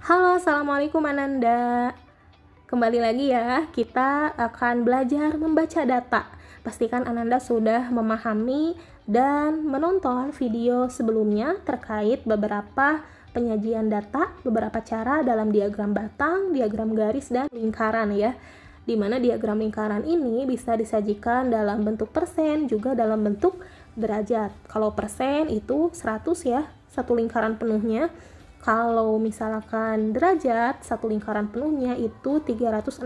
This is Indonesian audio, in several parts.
Halo, Assalamualaikum Ananda. Kembali lagi ya, kita akan belajar membaca data. Pastikan Ananda sudah memahami dan menonton video sebelumnya terkait beberapa penyajian data, beberapa cara dalam diagram batang, diagram garis, dan lingkaran ya. Di mana diagram lingkaran ini bisa disajikan dalam bentuk persen, juga dalam bentuk derajat. Kalau persen itu 100 ya, satu lingkaran penuhnya. Kalau misalkan derajat, satu lingkaran penuhnya itu 360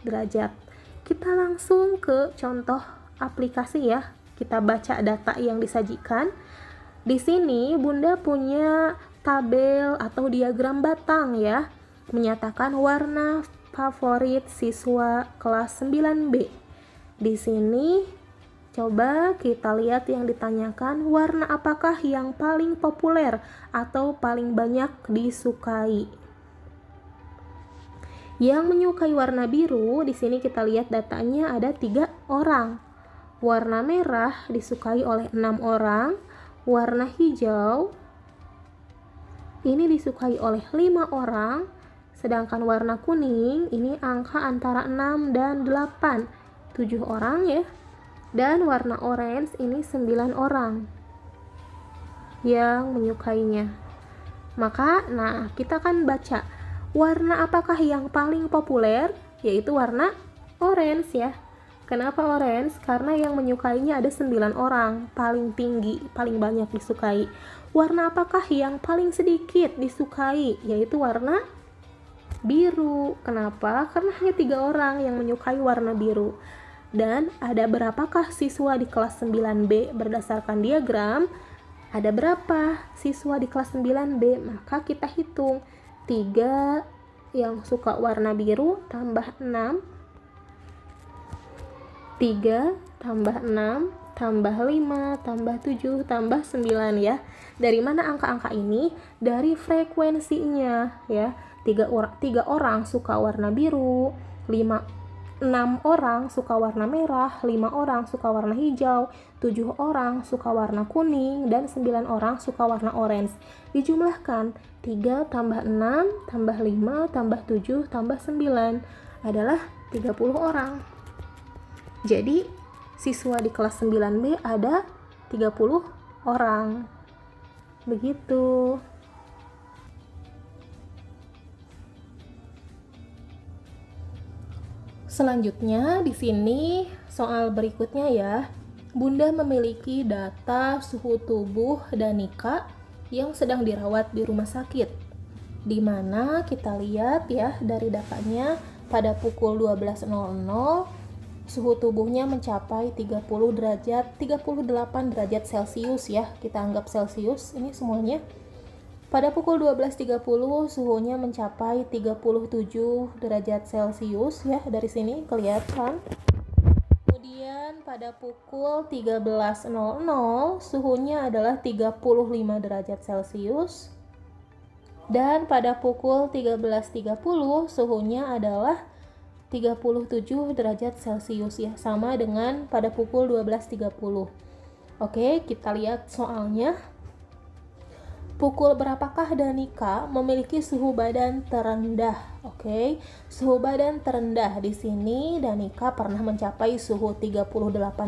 derajat. Kita langsung ke contoh aplikasi ya. Kita baca data yang disajikan. Di sini Bunda punya tabel atau diagram batang ya, menyatakan warna favorit siswa kelas 9B. Di sini coba kita lihat yang ditanyakan, warna apakah yang paling populer atau paling banyak disukai. Yang menyukai warna biru, di sini kita lihat datanya ada 3 orang. Warna merah disukai oleh 6 orang. Warna hijau ini disukai oleh 5 orang. Sedangkan warna kuning ini angka antara 6 dan 8, 7 orang ya. Dan warna orange ini 9 orang yang menyukainya. Maka, kita akan baca warna apakah yang paling populer, yaitu warna orange ya. Kenapa orange? Karena yang menyukainya ada 9 orang, paling tinggi, paling banyak disukai. Warna apakah yang paling sedikit disukai, yaitu warna biru. Kenapa? Karena hanya 3 orang yang menyukai warna biru. Dan ada berapakah siswa di kelas 9B berdasarkan diagram? Ada berapa siswa di kelas 9B? Maka kita hitung 3 yang suka warna biru tambah 6, 3 tambah 6 tambah 5 tambah 7 tambah 9 ya. Dari mana angka-angka ini? Dari frekuensinya ya. 3 orang suka warna biru, 6 orang suka warna merah, 5 orang suka warna hijau, 7 orang suka warna kuning, dan 9 orang suka warna orange. Dijumlahkan 3 tambah 6 tambah 5 tambah 7 tambah 9 adalah 30 orang. Jadi siswa di kelas 9B ada 30 orang. Begitu. Selanjutnya di sini soal berikutnya ya. Bunda memiliki data suhu tubuh Danika yang sedang dirawat di rumah sakit. Di mana kita lihat ya dari datanya pada pukul 12.00 suhu tubuhnya mencapai 38 derajat Celcius ya. Kita anggap Celcius ini semuanya. Pada pukul 12.30 suhunya mencapai 37 derajat Celcius ya, dari sini kelihatan. Kemudian pada pukul 13.00 suhunya adalah 35 derajat Celcius. Dan pada pukul 13.30 suhunya adalah 37 derajat Celcius ya, sama dengan pada pukul 12.30. Oke, kita lihat soalnya. Pukul berapakah Danika memiliki suhu badan terendah? Oke, suhu badan terendah di sini Danika pernah mencapai suhu 38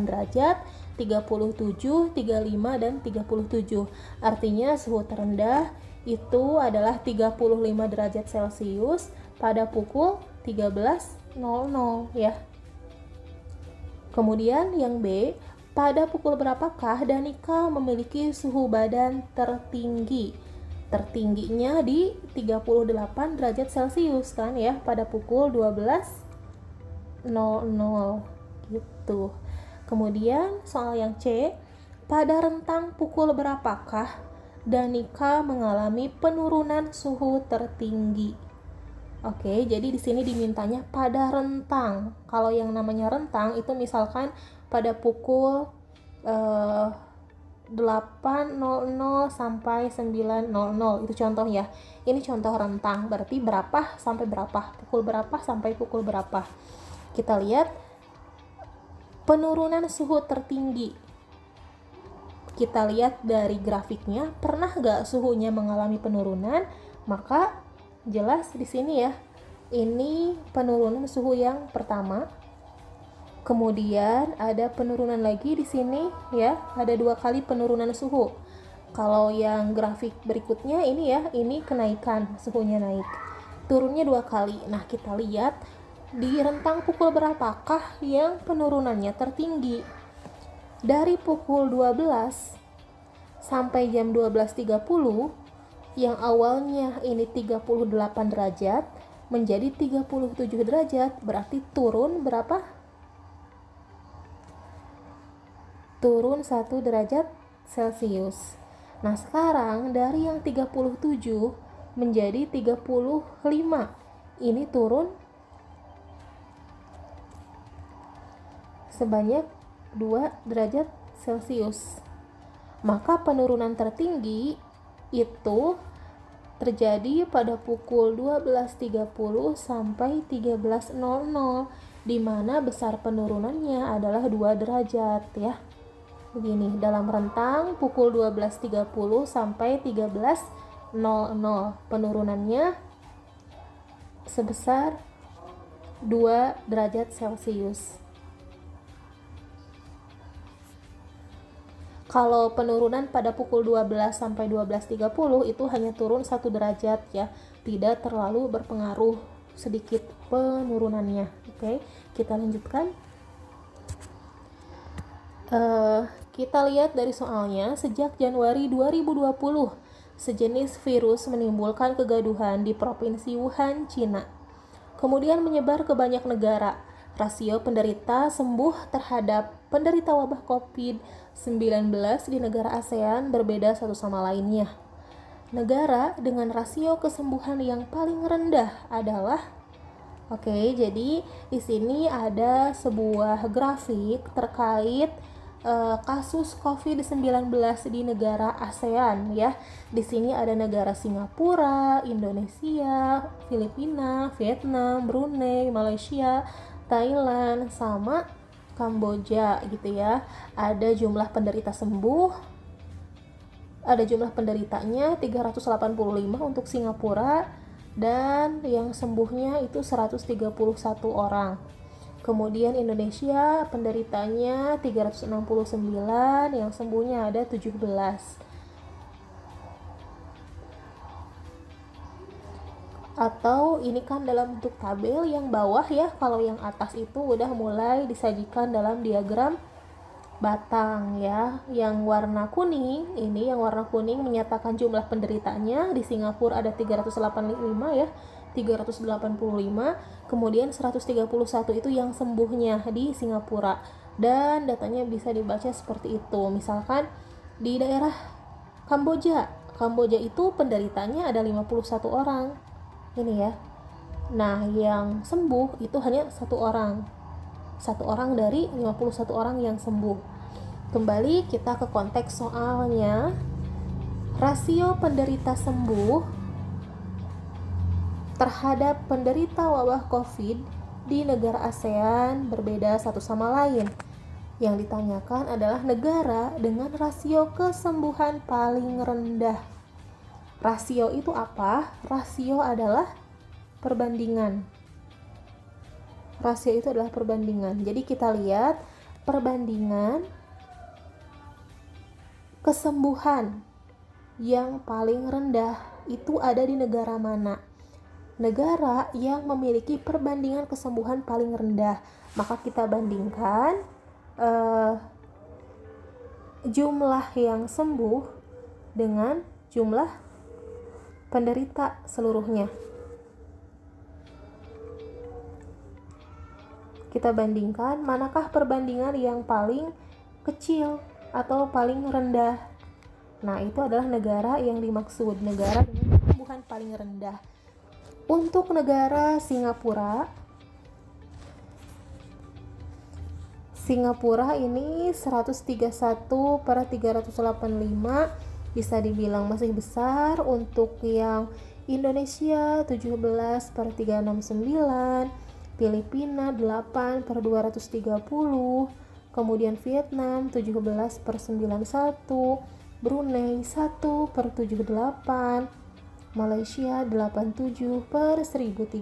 derajat, 37, 35 dan 37. Artinya suhu terendah itu adalah 35 derajat Celcius pada pukul 13.00 ya. Kemudian yang B, pada pukul berapakah Danika memiliki suhu badan tertinggi? Tertingginya di 38 derajat Celcius kan ya, pada pukul 12.00 gitu. Kemudian soal yang C, pada rentang pukul berapakah Danika mengalami penurunan suhu tertinggi? Oke, jadi di sini dimintanya pada rentang. Kalau yang namanya rentang itu misalkan pada pukul 8.00 sampai 9.00 itu contoh ya. Ini contoh rentang, berarti berapa sampai berapa, pukul berapa sampai pukul berapa. Kita lihat penurunan suhu tertinggi. Kita lihat dari grafiknya, pernah gak suhunya mengalami penurunan? Maka Jelas di sini ya. Ini penurunan suhu yang pertama. Kemudian ada penurunan lagi di sini ya, ada 2 kali penurunan suhu. Kalau yang grafik berikutnya ini ya, ini kenaikan, suhunya naik. Turunnya 2 kali. Nah, kita lihat di rentang pukul berapakah yang penurunannya tertinggi. Dari pukul 12 sampai jam 12.30, yang awalnya ini 38 derajat menjadi 37 derajat, berarti turun berapa? Turun 1 derajat Celcius. Nah, sekarang dari yang 37 menjadi 35. Ini turun sebanyak 2 derajat Celcius. Maka penurunan tertinggi itu terjadi pada pukul 12.30 sampai 13.00, di mana besar penurunannya adalah 2 derajat ya. Begini, dalam rentang pukul 12.30 sampai 13.00 penurunannya sebesar 2 derajat Celcius. Kalau penurunan pada pukul 12 sampai 12.30 itu hanya turun 1 derajat ya, tidak terlalu berpengaruh, sedikit penurunannya. Oke, kita lanjutkan. Kita lihat dari soalnya, sejak Januari 2020, sejenis virus menimbulkan kegaduhan di Provinsi Wuhan, Cina. Kemudian menyebar ke banyak negara. Rasio penderita sembuh terhadap penderita wabah COVID-19 di negara ASEAN berbeda satu sama lainnya. Negara dengan rasio kesembuhan yang paling rendah adalah jadi di sini ada sebuah grafik terkait kasus COVID-19 di negara ASEAN ya. Di sini ada negara Singapura, Indonesia, Filipina, Vietnam, Brunei, Malaysia, Thailand, sama Kamboja gitu ya. Ada jumlah penderita sembuh, ada jumlah penderitanya 385 untuk Singapura, dan yang sembuhnya itu 131 orang. Kemudian Indonesia penderitanya 369, yang sembuhnya ada 17. Atau ini kan dalam bentuk tabel, yang bawah ya, kalau yang atas itu udah mulai disajikan dalam diagram batang ya. Yang warna kuning, ini yang warna kuning menyatakan jumlah penderitanya. Di Singapura ada 385 ya, 385, kemudian 131 itu yang sembuhnya di Singapura, dan datanya bisa dibaca seperti itu. Misalkan di daerah Kamboja itu penderitanya ada 51 orang ini ya. Nah, yang sembuh itu hanya satu orang dari 51 orang yang sembuh. Kembali kita ke konteks soalnya. Rasio penderita sembuh terhadap penderita wabah COVID di negara ASEAN berbeda satu sama lain. Yang ditanyakan adalah negara dengan rasio kesembuhan paling rendah. Rasio itu apa? Rasio adalah perbandingan. Rasio itu adalah perbandingan. Jadi kita lihat perbandingan kesembuhan yang paling rendah itu ada di negara mana? Negara yang memiliki perbandingan kesembuhan paling rendah. Maka kita bandingkan jumlah yang sembuh dengan jumlah penderita seluruhnya. Kita bandingkan manakah perbandingan yang paling kecil atau paling rendah. Nah, itu adalah negara yang dimaksud, negara dengan kesembuhan paling rendah. Untuk negara Singapura ini 131/385, bisa dibilang masih besar. Untuk yang Indonesia 17/369, Filipina 8/230, kemudian Vietnam 17/91, Brunei 1/78, Malaysia 87 per 1030,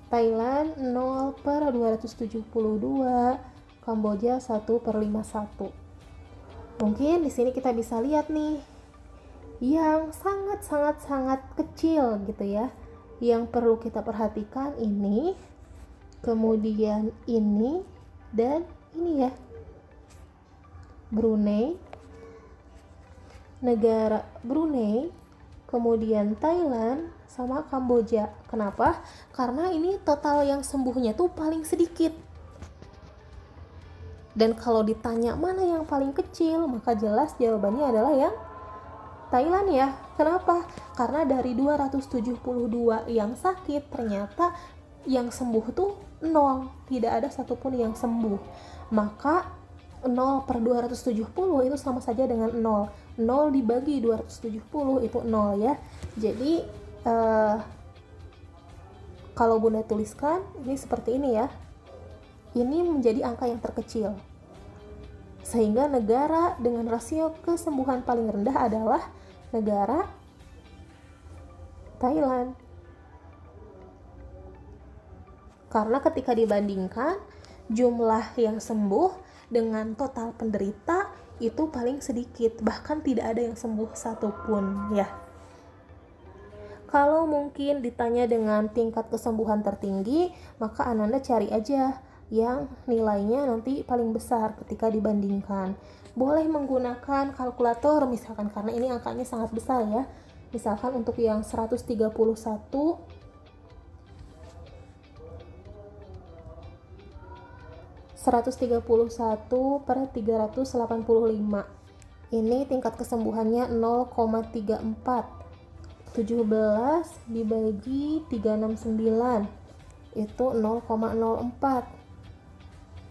Thailand 0 per 272, Kamboja 1 per 51. Mungkin di sini kita bisa lihat nih yang sangat kecil gitu ya. Yang perlu kita perhatikan ini, kemudian ini, dan ini ya. Brunei, negara Brunei, kemudian Thailand, sama Kamboja. Kenapa? Karena ini total yang sembuhnya tuh paling sedikit. Dan kalau ditanya mana yang paling kecil, maka jelas jawabannya adalah yang Thailand ya. Kenapa? Karena dari 272 yang sakit, ternyata yang sembuh tuh 0. Tidak ada satupun yang sembuh. Maka 0 per 270 itu sama saja dengan 0. 0 dibagi 270 itu 0 ya. Jadi kalau Bunda tuliskan ini seperti ini ya. Ini menjadi angka yang terkecil. Sehingga negara dengan rasio kesembuhan paling rendah adalah negara Thailand. Karena ketika dibandingkan jumlah yang sembuh dengan total penderita itu paling sedikit, bahkan tidak ada yang sembuh satupun ya. Kalau mungkin ditanya dengan tingkat kesembuhan tertinggi, maka Ananda cari aja yang nilainya nanti paling besar ketika dibandingkan. Boleh menggunakan kalkulator misalkan, karena ini angkanya sangat besar ya. Misalkan untuk yang 131 per 385. Ini tingkat kesembuhannya 0,34. 17 dibagi 369 itu 0,04.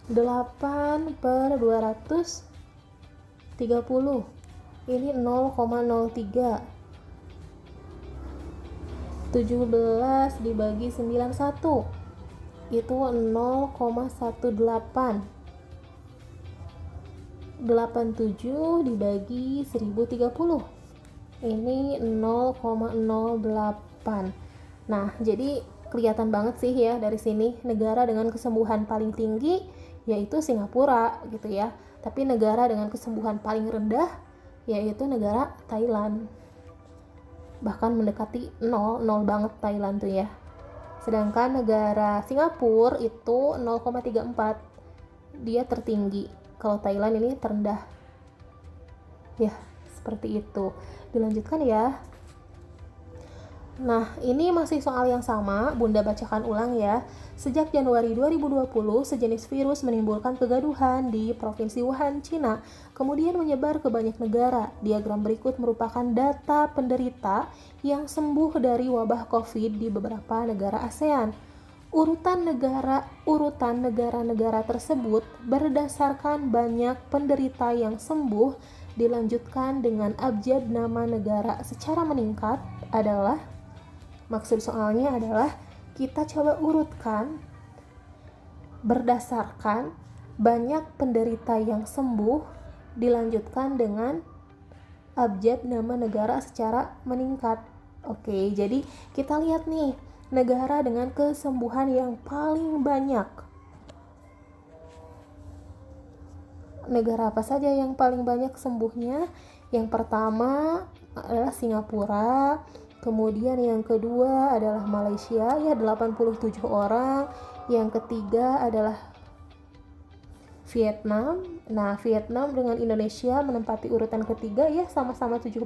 8 per 230 ini 0,03. 17 dibagi 91 itu 0,18. 87 dibagi 1030 ini 0,08. Nah, jadi kelihatan banget sih ya dari sini negara dengan kesembuhan paling tinggi yaitu Singapura gitu ya. Tapi negara dengan kesembuhan paling rendah yaitu negara Thailand. Bahkan mendekati 0 banget Thailand tuh ya. Sedangkan negara Singapura itu 0,34. Dia tertinggi. Kalau Thailand ini terendah. Ya, seperti itu. Dilanjutkan ya. Nah, ini masih soal yang sama, Bunda bacakan ulang ya. Sejak Januari 2020, sejenis virus menimbulkan kegaduhan di Provinsi Wuhan, Cina, kemudian menyebar ke banyak negara. Diagram berikut merupakan data penderita yang sembuh dari wabah COVID di beberapa negara ASEAN. Urutan negara-negara tersebut berdasarkan banyak penderita yang sembuh dilanjutkan dengan abjad nama negara secara meningkat adalah. Maksud soalnya adalah kita coba urutkan berdasarkan banyak penderita yang sembuh dilanjutkan dengan abjad nama negara secara meningkat. Oke, jadi kita lihat nih negara dengan kesembuhan yang paling banyak. Negara apa saja yang paling banyak sembuhnya? Yang pertama adalah Singapura. Kemudian yang kedua adalah Malaysia ya 87 orang. Yang ketiga adalah Vietnam. Nah, Vietnam dengan Indonesia menempati urutan ketiga ya, sama-sama 17.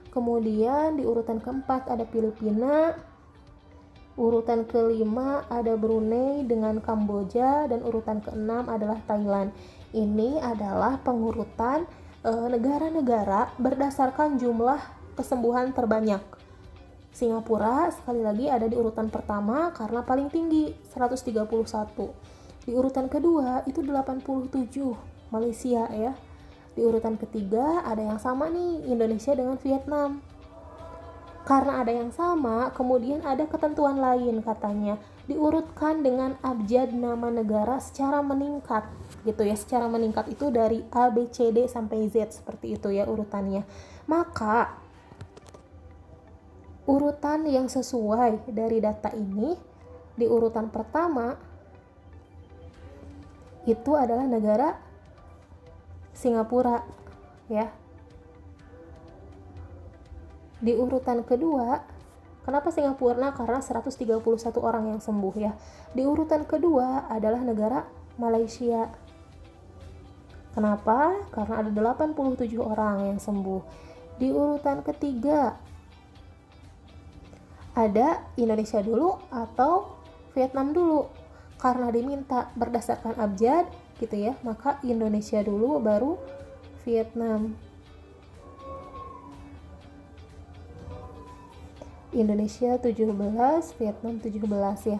Kemudian di urutan keempat ada Filipina. Urutan kelima ada Brunei dengan Kamboja, dan urutan keenam adalah Thailand. Ini adalah pengurutan negara-negara berdasarkan jumlah kesembuhan terbanyak. Singapura sekali lagi ada di urutan pertama karena paling tinggi 131. Di urutan kedua itu 87 Malaysia ya. Di urutan ketiga ada yang sama nih, Indonesia dengan Vietnam. Karena ada yang sama, kemudian ada ketentuan lain katanya. Diurutkan dengan abjad nama negara secara meningkat gitu ya. Secara meningkat itu dari A, B, C, D sampai Z seperti itu ya urutannya. Maka Urutan yang sesuai dari data ini, di urutan pertama itu adalah negara Singapura ya. Di urutan kedua, kenapa Singapura? Karena 131 orang yang sembuh ya. Di urutan kedua adalah negara Malaysia. Kenapa? Karena ada 87 orang yang sembuh. Di urutan ketiga ada Indonesia dulu atau Vietnam dulu. Karena diminta berdasarkan abjad gitu ya, maka Indonesia dulu baru Vietnam. Indonesia 17, Vietnam 17 ya.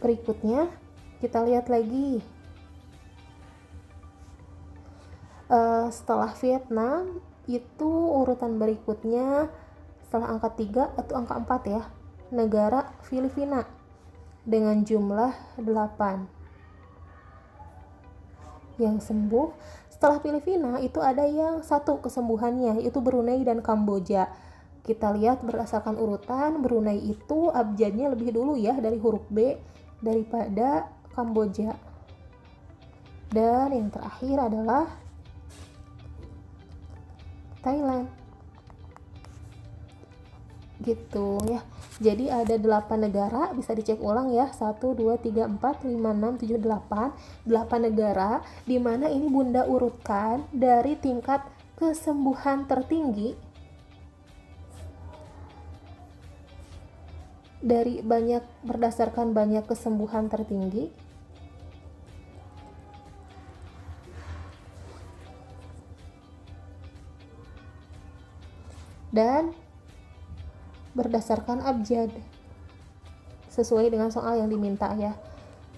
Berikutnya kita lihat lagi. Setelah Vietnam itu urutan berikutnya setelah angka 3 atau angka 4 ya, negara Filipina dengan jumlah 8 yang sembuh. Setelah Filipina itu ada yang satu kesembuhannya, yaitu Brunei dan Kamboja. Kita lihat berdasarkan urutan, Brunei itu abjadnya lebih dulu ya dari huruf B daripada Kamboja. Dan yang terakhir adalah Thailand. Gitu ya. Jadi ada 8 negara, bisa dicek ulang ya. 1 2 3 4 5 6 7 8. 8 negara di mana ini Bunda urutkan dari tingkat kesembuhan tertinggi dari banyak berdasarkan banyak kesembuhan tertinggi dan berdasarkan abjad sesuai dengan soal yang diminta ya.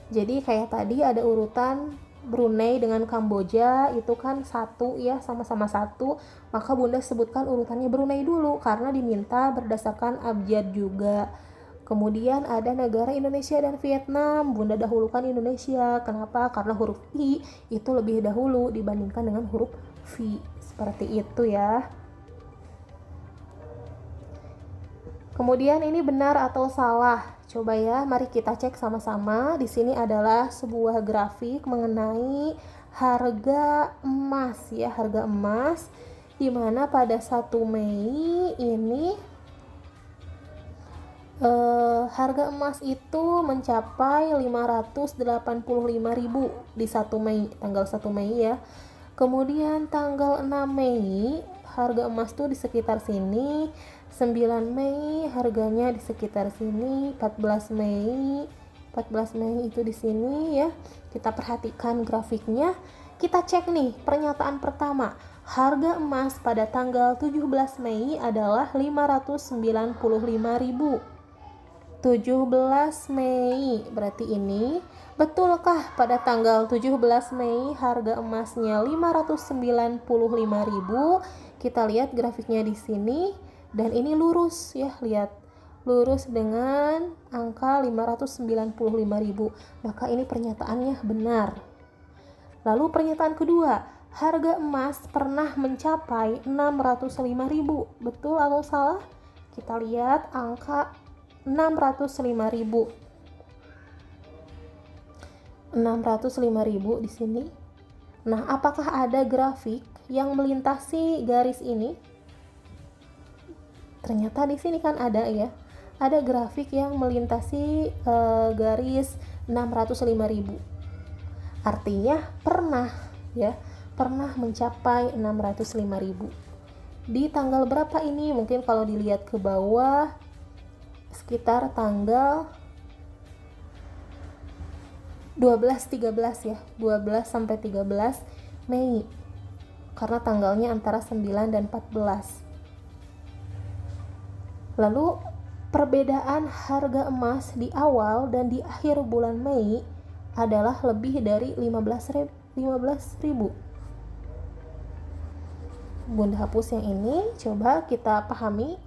Jadi kayak tadi ada urutan Brunei dengan Kamboja itu kan satu ya, sama-sama satu, maka Bunda sebutkan urutannya Brunei dulu karena diminta berdasarkan abjad juga. Kemudian ada negara Indonesia dan Vietnam, Bunda dahulukan Indonesia. Kenapa? Karena huruf I itu lebih dahulu dibandingkan dengan huruf V. Seperti itu ya. Kemudian ini benar atau salah? Coba ya, mari kita cek sama-sama. Di sini adalah sebuah grafik mengenai harga emas ya, harga emas di mana pada 1 Mei ini harga emas itu mencapai 585.000 di 1 Mei, tanggal 1 Mei ya. Kemudian tanggal 6 Mei harga emas tuh di sekitar sini, 9 Mei harganya di sekitar sini, 14 Mei itu di sini ya. Kita perhatikan grafiknya. Kita cek nih pernyataan pertama. Harga emas pada tanggal 17 Mei adalah 595.000. 17 Mei berarti ini betulkah pada tanggal 17 Mei harga emasnya 595.000? Kita lihat grafiknya di sini dan ini lurus ya, lihat lurus dengan angka 595.000. Maka ini pernyataannya benar. Lalu pernyataan kedua, harga emas pernah mencapai 605.000. Betul atau salah? Kita lihat angka 605.000 di sini. Nah, apakah ada grafik yang melintasi garis ini? Ternyata di sini kan ada ya. Ada grafik yang melintasi garis 605.000. Artinya pernah mencapai 605.000. Di tanggal berapa ini? Mungkin kalau dilihat ke bawah sekitar tanggal 12-13 ya, 12 sampai 13 Mei, karena tanggalnya antara 9 dan 14. Lalu perbedaan harga emas di awal dan di akhir bulan Mei adalah lebih dari 15.000. Bunda hapus yang ini, coba kita pahami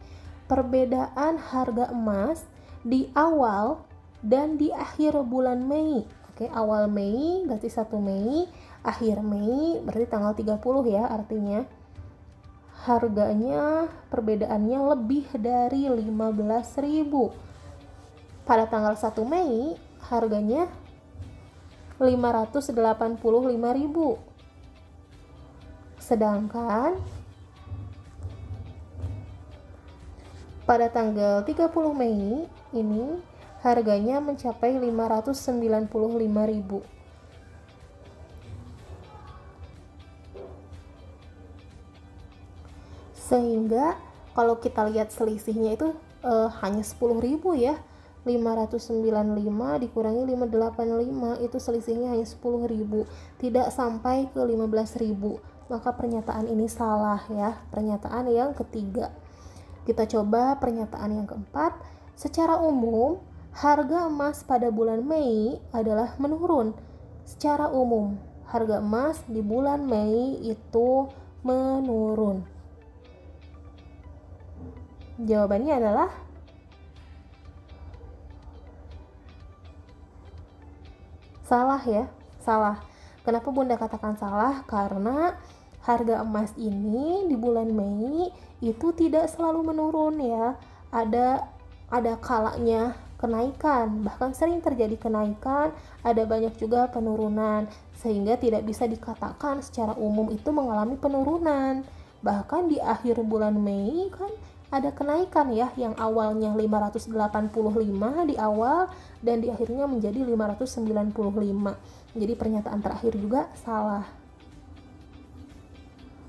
perbedaan harga emas di awal dan di akhir bulan Mei. Oke, awal Mei berarti 1 Mei, akhir Mei berarti tanggal 30 ya, artinya harganya perbedaannya lebih dari 15.000. Pada tanggal 1 Mei harganya 585.000. Sedangkan pada tanggal 30 Mei ini harganya mencapai 595.000. Sehingga kalau kita lihat selisihnya itu hanya 10.000 ya. 595 dikurangi 585 itu selisihnya hanya 10.000, tidak sampai ke 15.000. Maka pernyataan ini salah ya. Pernyataan yang ketiga. Kita coba pernyataan yang keempat. Secara umum, harga emas pada bulan Mei adalah menurun. Secara umum, harga emas di bulan Mei itu menurun. Jawabannya adalah salah ya, salah. Kenapa Bunda katakan salah? Karena harga emas ini di bulan Mei itu tidak selalu menurun ya. Ada kalanya kenaikan, bahkan sering terjadi kenaikan, ada banyak juga penurunan, sehingga tidak bisa dikatakan secara umum itu mengalami penurunan. Bahkan di akhir bulan Mei kan ada kenaikan ya, yang awalnya 585 di awal dan di akhirnya menjadi 595. Jadi pernyataan terakhir juga salah.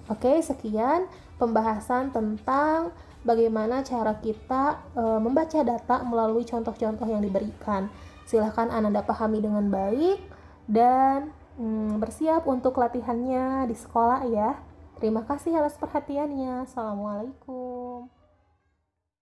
Oke, sekian pembahasan tentang bagaimana cara kita membaca data melalui contoh-contoh yang diberikan. Silahkan Ananda pahami dengan baik dan bersiap untuk latihannya di sekolah ya. Terima kasih atas perhatiannya. Assalamualaikum.